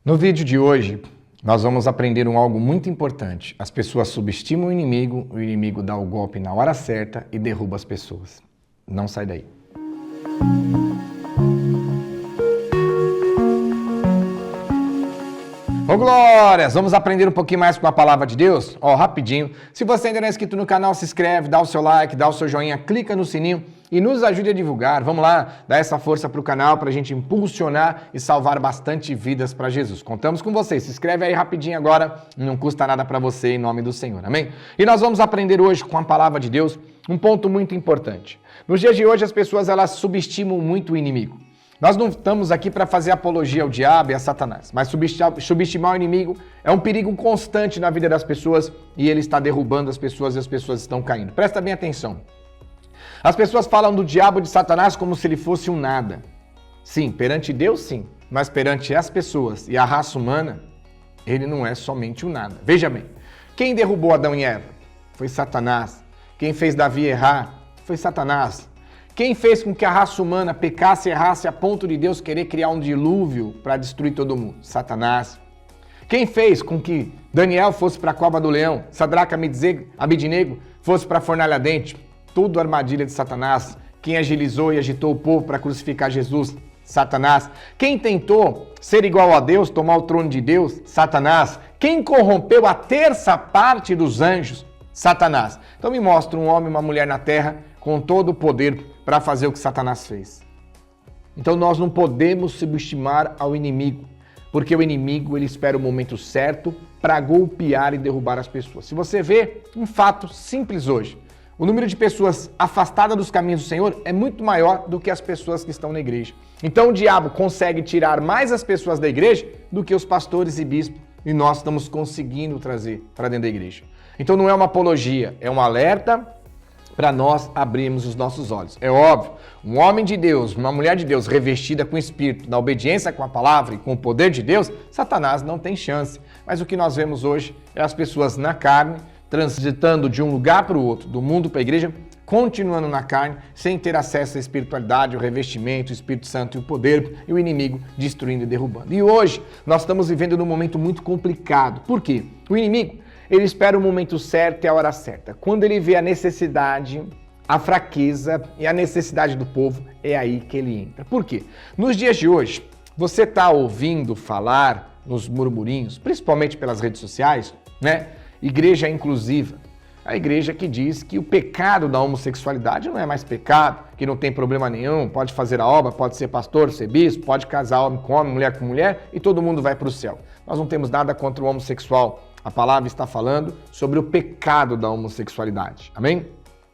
No vídeo de hoje, nós vamos aprender algo muito importante. As pessoas subestimam o inimigo dá o golpe na hora certa e derruba as pessoas. Não sai daí. Ô glórias! Vamos aprender um pouquinho mais com a palavra de Deus? Rapidinho. Se você ainda não é inscrito no canal, se inscreve, dá o seu like, dá o seu joinha, clica no sininho e nos ajude a divulgar. Vamos lá, dar essa força para o canal, para a gente impulsionar e salvar bastante vidas para Jesus. Contamos com vocês. Se inscreve aí rapidinho agora, não custa nada para você, em nome do Senhor. Amém? E nós vamos aprender hoje com a palavra de Deus um ponto muito importante. Nos dias de hoje, as pessoas elas subestimam muito o inimigo. Nós não estamos aqui para fazer apologia ao diabo e a Satanás, mas subestimar o inimigo é um perigo constante na vida das pessoas e ele está derrubando as pessoas e as pessoas estão caindo. Presta bem atenção. As pessoas falam do diabo e de Satanás como se ele fosse um nada. Sim, perante Deus sim, mas perante as pessoas e a raça humana, ele não é somente um nada. Veja bem, quem derrubou Adão e Eva? Foi Satanás. Quem fez Davi errar? Foi Satanás. Quem fez com que a raça humana pecasse e errasse a ponto de Deus querer criar um dilúvio para destruir todo mundo? Satanás. Quem fez com que Daniel fosse para a cova do leão, Sadraca, Abidnego fosse para a fornalha ardente? Tudo armadilha de Satanás. Quem agilizou e agitou o povo para crucificar Jesus? Satanás. Quem tentou ser igual a Deus, tomar o trono de Deus? Satanás. Quem corrompeu a terça parte dos anjos? Satanás. Então me mostra um homem e uma mulher na terra com todo o poder para fazer o que Satanás fez. Então nós não podemos subestimar ao inimigo, porque o inimigo ele espera o momento certo para golpear e derrubar as pessoas. Se você vê um fato simples hoje, o número de pessoas afastadas dos caminhos do Senhor é muito maior do que as pessoas que estão na igreja. Então o diabo consegue tirar mais as pessoas da igreja do que os pastores e bispos, e nós estamos conseguindo trazer para dentro da igreja. Então não é uma apologia, é um alerta para nós abrirmos os nossos olhos. É óbvio, um homem de Deus, uma mulher de Deus revestida com o Espírito, na obediência com a palavra e com o poder de Deus, Satanás não tem chance. Mas o que nós vemos hoje é as pessoas na carne, transitando de um lugar para o outro, do mundo para a igreja, continuando na carne, sem ter acesso à espiritualidade, o revestimento, o Espírito Santo e o poder, e o inimigo destruindo e derrubando. E hoje nós estamos vivendo num momento muito complicado. Por quê? O inimigo ele espera o momento certo e a hora certa. Quando ele vê a necessidade, a fraqueza e a necessidade do povo, é aí que ele entra. Por quê? Nos dias de hoje, você está ouvindo falar nos murmurinhos, principalmente pelas redes sociais, né? Igreja inclusiva. A igreja que diz que o pecado da homossexualidade não é mais pecado, que não tem problema nenhum, pode fazer a obra, pode ser pastor, ser bispo, pode casar homem com homem, mulher com mulher e todo mundo vai para o céu. Nós não temos nada contra o homossexual. A palavra está falando sobre o pecado da homossexualidade. Amém?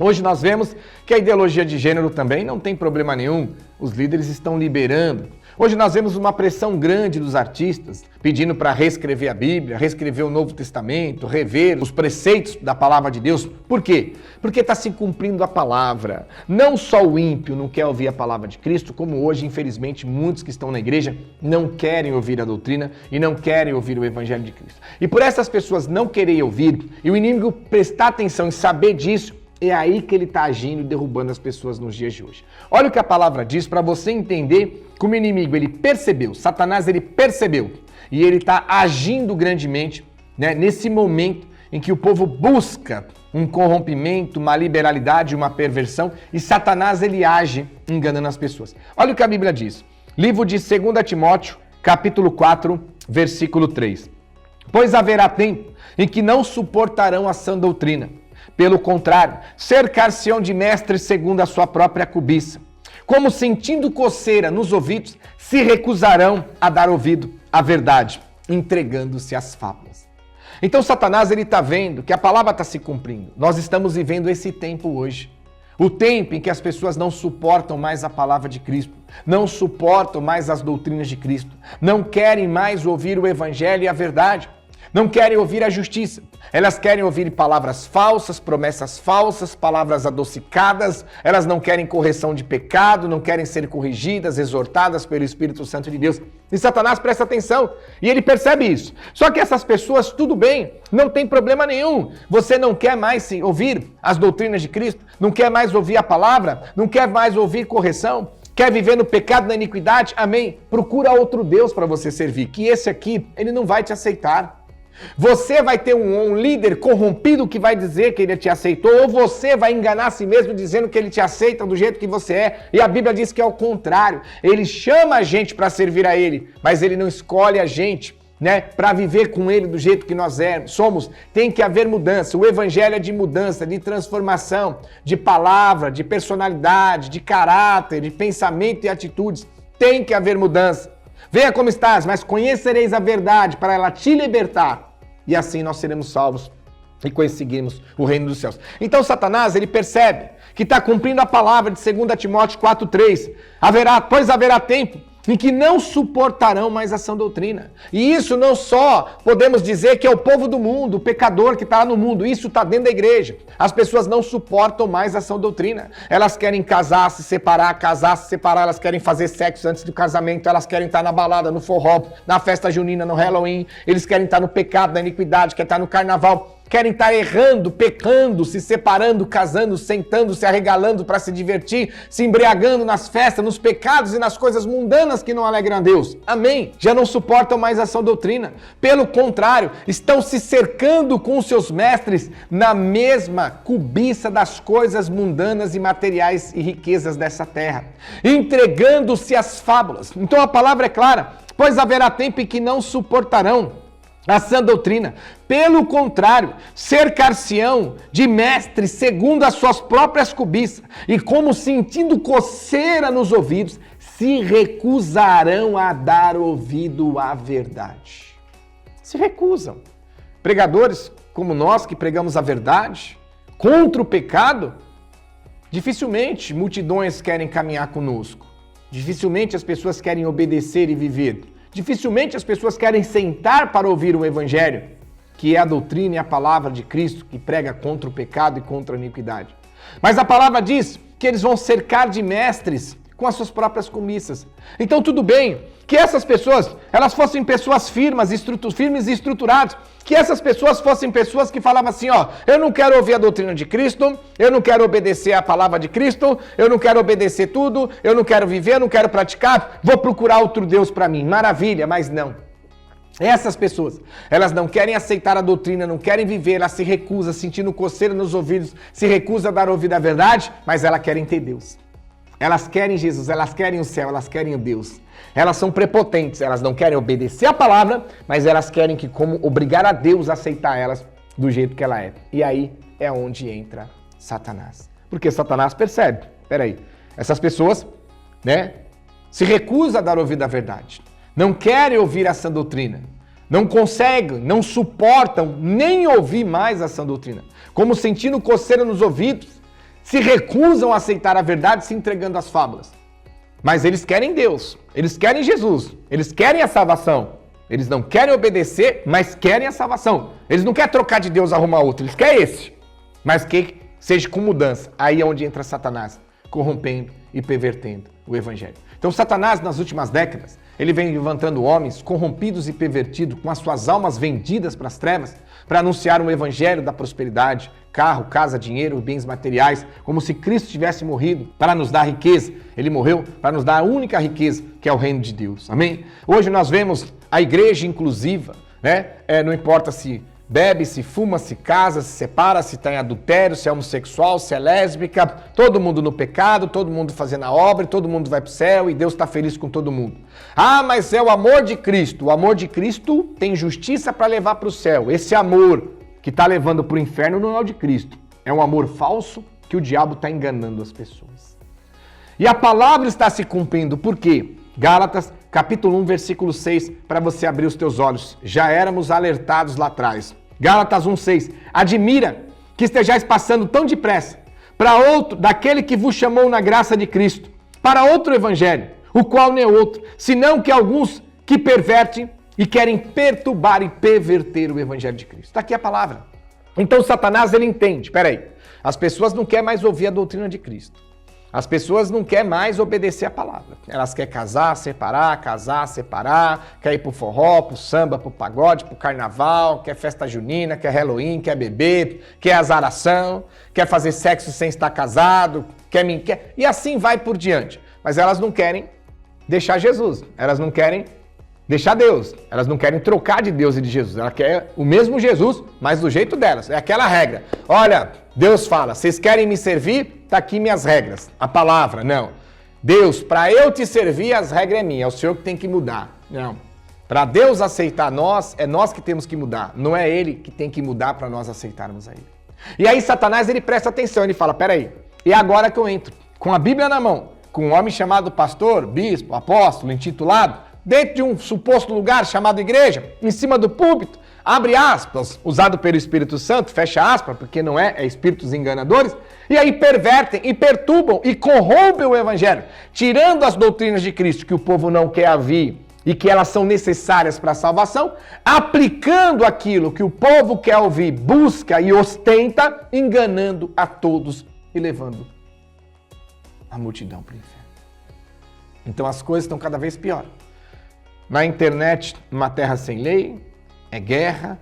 Hoje nós vemos que a ideologia de gênero também não tem problema nenhum. Os líderes estão liberando. Hoje nós vemos uma pressão grande dos artistas pedindo para reescrever a Bíblia, reescrever o Novo Testamento, rever os preceitos da palavra de Deus. Por quê? Porque está se cumprindo a palavra. Não só o ímpio não quer ouvir a palavra de Cristo, como hoje, infelizmente, muitos que estão na igreja não querem ouvir a doutrina e não querem ouvir o Evangelho de Cristo. E por essas pessoas não quererem ouvir e o inimigo prestar atenção e saber disso, é aí que ele está agindo e derrubando as pessoas nos dias de hoje. Olha o que a palavra diz para você entender como o inimigo ele percebeu, Satanás ele percebeu e ele está agindo grandemente, né, nesse momento em que o povo busca um corrompimento, uma liberalidade, uma perversão e Satanás ele age enganando as pessoas. Olha o que a Bíblia diz. Livro de 2 Timóteo, capítulo 4, versículo 3. Pois haverá tempo em que não suportarão a sã doutrina. Pelo contrário, cercar-se-ão de mestres segundo a sua própria cobiça. Como sentindo coceira nos ouvidos, se recusarão a dar ouvido à verdade, entregando-se às fábulas. Então Satanás ele está vendo que a palavra está se cumprindo. Nós estamos vivendo esse tempo hoje. O tempo em que as pessoas não suportam mais a palavra de Cristo, não suportam mais as doutrinas de Cristo, não querem mais ouvir o Evangelho e a verdade. Não querem ouvir a justiça. Elas querem ouvir palavras falsas, promessas falsas, palavras adocicadas. Elas não querem correção de pecado, não querem ser corrigidas, exortadas pelo Espírito Santo de Deus. E Satanás presta atenção e ele percebe isso. Só que essas pessoas, tudo bem, não tem problema nenhum. Você não quer mais ouvir as doutrinas de Cristo, não quer mais ouvir a palavra, não quer mais ouvir correção. Quer viver no pecado, na iniquidade? Amém? Procura outro Deus para você servir, que esse aqui, ele não vai te aceitar. Você vai ter um líder corrompido que vai dizer que ele te aceitou, ou você vai enganar a si mesmo dizendo que ele te aceita do jeito que você é, e a Bíblia diz que é o contrário. Ele chama a gente para servir a ele, mas ele não escolhe a gente, né, para viver com ele do jeito que nós somos. Tem que haver mudança. O evangelho é de mudança, de transformação, de palavra, de personalidade, de caráter, de pensamento e atitudes. Tem que haver mudança. Venha como estás, mas conhecereis a verdade para ela te libertar. E assim nós seremos salvos e conseguirmos o reino dos céus. Então Satanás, ele percebe que está cumprindo a palavra de 2 Timóteo 4,3. Pois haverá tempo em que não suportarão mais a sã doutrina. E isso não só podemos dizer que é o povo do mundo, o pecador que está lá no mundo, isso está dentro da igreja. As pessoas não suportam mais a sã doutrina. Elas querem casar, se separar, elas querem fazer sexo antes do casamento, elas querem estar na balada, no forró, na festa junina, no Halloween, eles querem estar no pecado, na iniquidade, querem estar no carnaval. Querem estar errando, pecando, se separando, casando, sentando, se arregalando para se divertir, se embriagando nas festas, nos pecados e nas coisas mundanas que não alegram a Deus. Amém? Já não suportam mais a sã doutrina. Pelo contrário, estão se cercando com seus mestres na mesma cobiça das coisas mundanas e materiais e riquezas dessa terra, entregando-se às fábulas. Então a palavra é clara: pois haverá tempo em que não suportarão a sã doutrina. Pelo contrário, cercar-se-ão de mestres segundo as suas próprias cobiças, e como sentindo coceira nos ouvidos, se recusarão a dar ouvido à verdade. Se recusam. Pregadores como nós que pregamos a verdade contra o pecado, dificilmente multidões querem caminhar conosco. Dificilmente as pessoas querem obedecer e viver. Dificilmente as pessoas querem sentar para ouvir o evangelho, que é a doutrina e a palavra de Cristo, que prega contra o pecado e contra a iniquidade. Mas a palavra diz que eles vão cercar de mestres com as suas próprias cobiças. Então tudo bem que essas pessoas, elas fossem pessoas firmes e estruturadas, que essas pessoas fossem pessoas que falavam assim, ó, eu não quero ouvir a doutrina de Cristo, eu não quero obedecer a palavra de Cristo, eu não quero obedecer tudo, eu não quero viver, eu não quero praticar, vou procurar outro Deus para mim. Maravilha, mas não. Essas pessoas, elas não querem aceitar a doutrina, não querem viver, elas se recusam, sentindo coceira nos ouvidos, se recusam a dar ouvido à verdade, mas elas querem ter Deus. Elas querem Jesus, elas querem o céu, elas querem o Deus. Elas são prepotentes, elas não querem obedecer a palavra, mas elas querem que como obrigar a Deus a aceitar elas do jeito que ela é. E aí é onde entra Satanás. Porque Satanás percebe, peraí, essas pessoas, né, se recusam a dar ouvido à verdade. Não querem ouvir a sã doutrina. Não conseguem, não suportam nem ouvir mais a sã doutrina. Como sentindo coceira nos ouvidos, se recusam a aceitar a verdade, se entregando às fábulas. Mas eles querem Deus, eles querem Jesus, eles querem a salvação. Eles não querem obedecer, mas querem a salvação. Eles não querem trocar de Deus e arrumar outro, eles querem esse. Mas que seja com mudança. Aí é onde entra Satanás, corrompendo e pervertendo o evangelho. Então Satanás, nas últimas décadas, ele vem levantando homens corrompidos e pervertidos, com as suas almas vendidas para as trevas, para anunciar um evangelho da prosperidade, carro, casa, dinheiro, bens materiais, como se Cristo tivesse morrido para nos dar riqueza. Ele morreu para nos dar a única riqueza, que é o reino de Deus. Amém? Hoje nós vemos a igreja inclusiva, né? Não importa se bebe, se fuma, se casa, se separa, se está em adultério, se é homossexual, se é lésbica, todo mundo no pecado, todo mundo fazendo a obra, todo mundo vai para o céu e Deus está feliz com todo mundo. Ah, mas é o amor de Cristo. O amor de Cristo tem justiça para levar para o céu. Esse amor que está levando para o inferno não é o de Cristo. É um amor falso que o diabo está enganando as pessoas. E a palavra está se cumprindo. Por quê? Gálatas, capítulo 1, versículo 6, para você abrir os teus olhos. Já éramos alertados lá atrás. Gálatas 1, 6. Admira que estejais passando tão depressa para outro, daquele que vos chamou na graça de Cristo, para outro evangelho, o qual não é outro, senão que alguns que pervertem e querem perturbar e perverter o evangelho de Cristo. Está aqui a palavra. Então Satanás, ele entende, peraí, as pessoas não querem mais ouvir a doutrina de Cristo. As pessoas não querem mais obedecer a palavra. Elas querem casar, separar, quer ir pro forró, pro samba, pro pagode, pro carnaval, quer festa junina, quer Halloween, quer beber, quer azaração, quer fazer sexo sem estar casado, quer... E assim vai por diante. mas elas não querem deixar Jesus, elas não querem deixar Deus, elas não querem trocar de Deus e de Jesus, ela quer o mesmo Jesus, mas do jeito delas, é aquela regra. Olha, Deus fala, vocês querem me servir? Tá aqui minhas regras, a palavra, não. Deus, para eu te servir, as regras é minha, é o Senhor que tem que mudar. Não. Para Deus aceitar nós, é nós que temos que mudar, não é Ele que tem que mudar para nós aceitarmos a Ele. E aí Satanás, ele presta atenção, ele fala, peraí, e agora que eu entro com a Bíblia na mão, com um homem chamado pastor, bispo, apóstolo, intitulado, dentro de um suposto lugar chamado igreja, em cima do púlpito, abre aspas, usado pelo Espírito Santo, fecha aspas, porque não é espíritos enganadores, e aí pervertem e perturbam e corrompem o evangelho, tirando as doutrinas de Cristo que o povo não quer ouvir e que elas são necessárias para a salvação, aplicando aquilo que o povo quer ouvir, busca e ostenta, enganando a todos e levando a multidão para o inferno. Então as coisas estão cada vez pior. Na internet, uma terra sem lei, é guerra,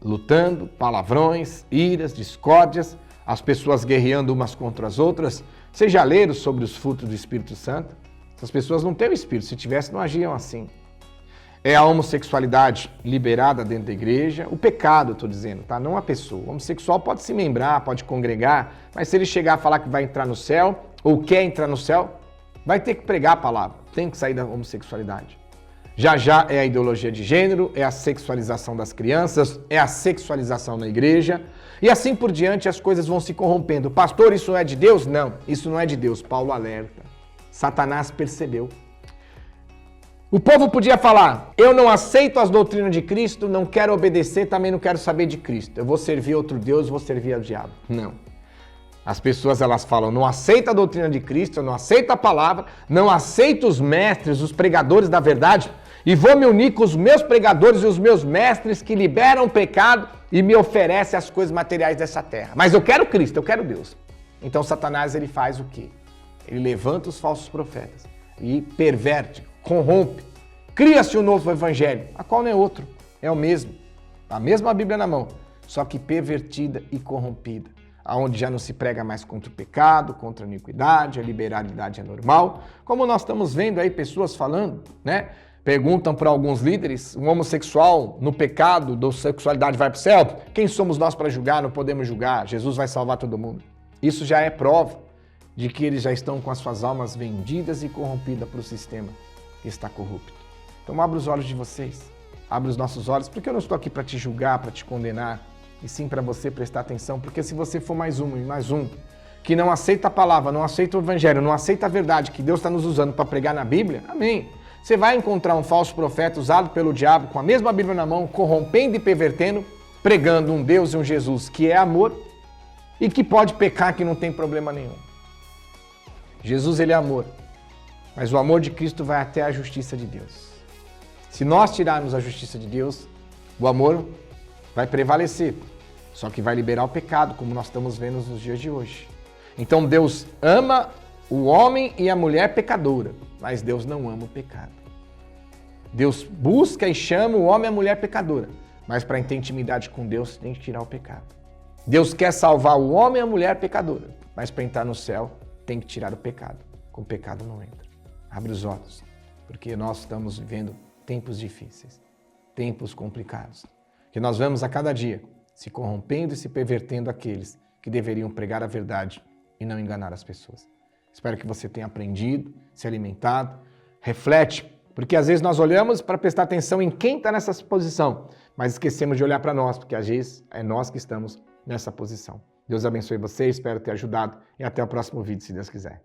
lutando, palavrões, iras, discórdias, as pessoas guerreando umas contra as outras. Vocês já leram sobre os frutos do Espírito Santo? Essas pessoas não têm o Espírito, se tivessem não agiam assim. É a homossexualidade liberada dentro da igreja, o pecado, estou dizendo, tá? Não a pessoa. O homossexual pode se membrar, pode congregar, mas se ele chegar a falar que vai entrar no céu, ou quer entrar no céu, vai ter que pregar a palavra, tem que sair da homossexualidade. Já é a ideologia de gênero, é a sexualização das crianças, é a sexualização na igreja, e assim por diante as coisas vão se corrompendo. Pastor, isso não é de Deus? Não, isso não é de Deus. Paulo alerta. Satanás percebeu. O povo podia falar, eu não aceito as doutrinas de Cristo, não quero obedecer, também não quero saber de Cristo. Eu vou servir outro Deus, vou servir ao diabo. Não. As pessoas, elas falam, não aceita a doutrina de Cristo, eu não aceito a palavra, não aceito os mestres, os pregadores da verdade, e vou me unir com os meus pregadores e os meus mestres que liberam o pecado e me oferecem as coisas materiais dessa terra. Mas eu quero Cristo, eu quero Deus. Então Satanás, ele faz o quê? Ele levanta os falsos profetas e perverte, corrompe. Cria-se um novo evangelho, a qual não é outro, é o mesmo. A mesma Bíblia na mão, só que pervertida e corrompida. Onde já não se prega mais contra o pecado, contra a iniquidade, a liberalidade é normal. Como nós estamos vendo aí pessoas falando, né? Perguntam para alguns líderes, um homossexual no pecado, da sexualidade vai para o céu? Quem somos nós para julgar? Não podemos julgar. Jesus vai salvar todo mundo. Isso já é prova de que eles já estão com as suas almas vendidas e corrompidas para o sistema que está corrupto. Então abra os olhos de vocês, abra os nossos olhos, porque eu não estou aqui para te julgar, para te condenar, e sim para você prestar atenção, porque se você for mais um que não aceita a palavra, não aceita o evangelho, não aceita a verdade que Deus está nos usando para pregar na Bíblia, amém. Você vai encontrar um falso profeta usado pelo diabo com a mesma Bíblia na mão, corrompendo e pervertendo, pregando um Deus e um Jesus que é amor e que pode pecar que não tem problema nenhum. Jesus, ele é amor, mas o amor de Cristo vai até a justiça de Deus. Se nós tirarmos a justiça de Deus, o amor vai prevalecer, só que vai liberar o pecado, como nós estamos vendo nos dias de hoje. Então Deus ama o homem e a mulher pecadora, mas Deus não ama o pecado. Deus busca e chama o homem e a mulher pecadora, mas para ter intimidade com Deus tem que tirar o pecado. Deus quer salvar o homem e a mulher pecadora, mas para entrar no céu tem que tirar o pecado. Com o pecado não entra. Abre os olhos, porque nós estamos vivendo tempos difíceis, tempos complicados, que nós vemos a cada dia se corrompendo e se pervertendo aqueles que deveriam pregar a verdade e não enganar as pessoas. Espero que você tenha aprendido, se alimentado, reflete, porque às vezes nós olhamos para prestar atenção em quem está nessa posição, mas esquecemos de olhar para nós, porque às vezes é nós que estamos nessa posição. Deus abençoe você, espero ter ajudado e até o próximo vídeo, se Deus quiser.